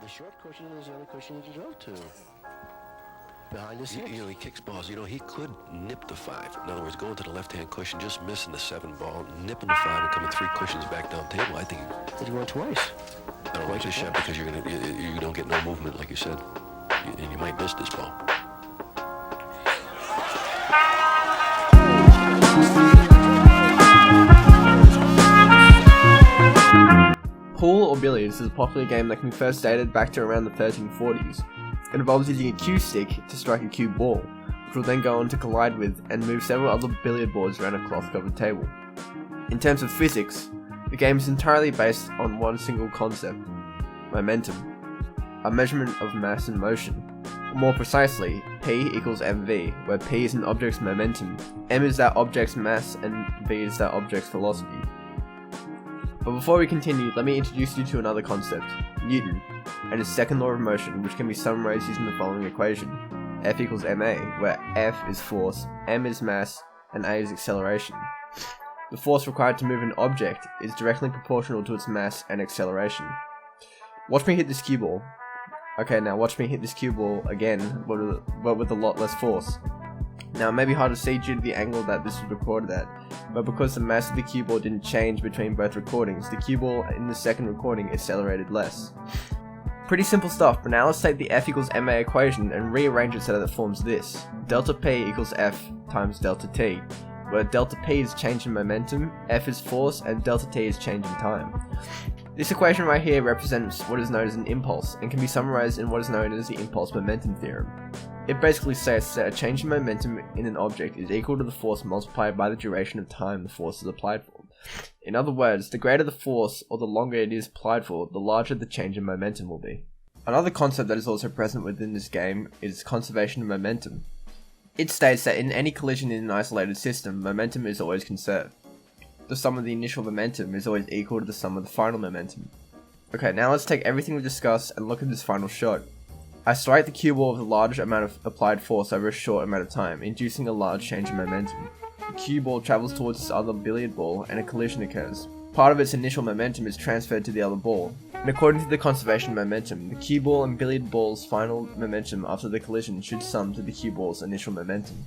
the short cushion is the only cushion you go to. Behind the six. He kicks balls. He could nip the 5. In other words, going to the left-hand cushion, just missing the 7 ball, nipping the 5, and coming 3 cushions back down the table. I think Did you went twice? I don't like this shot because you don't get no movement, like you said, and you might miss this ball. Pool or billiards is a popular game that can be first dated back to around the 1340s. It involves using a cue stick to strike a cue ball, which will then go on to collide with and move several other billiard boards around a cloth-covered table. In terms of physics, the game is entirely based on one single concept: momentum, a measurement of mass and motion. More precisely, P equals mv, where P is an object's momentum, m is that object's mass, and v is that object's velocity. But before we continue, let me introduce you to another concept, Newton, and his second law of motion, which can be summarized using the following equation: F equals ma, where F is force, m is mass, and a is acceleration. The force required to move an object is directly proportional to its mass and acceleration. Watch me hit this cue ball. Okay, now watch me hit this cue ball again, but with a lot less force. Now, it may be hard to see due to the angle that this was recorded at, but because the mass of the cue ball didn't change between both recordings, the cue ball in the second recording accelerated less. Pretty simple stuff, but now let's take the F equals ma equation and rearrange it so that it forms this: delta P equals F times delta T, where delta P is change in momentum, F is force, and delta T is change in time. This equation right here represents what is known as an impulse, and can be summarized in what is known as the impulse-momentum theorem. It basically states that a change in momentum in an object is equal to the force multiplied by the duration of time the force is applied for. In other words, the greater the force, or the longer it is applied for, the larger the change in momentum will be. Another concept that is also present within this game is conservation of momentum. It states that in any collision in an isolated system, momentum is always conserved. The sum of the initial momentum is always equal to the sum of the final momentum. Okay, now let's take everything we discussed and look at this final shot. I strike the cue ball with a large amount of applied force over a short amount of time, inducing a large change in momentum. The cue ball travels towards this other billiard ball and a collision occurs. Part of its initial momentum is transferred to the other ball, and according to the conservation of momentum, the cue ball and billiard ball's final momentum after the collision should sum to the cue ball's initial momentum.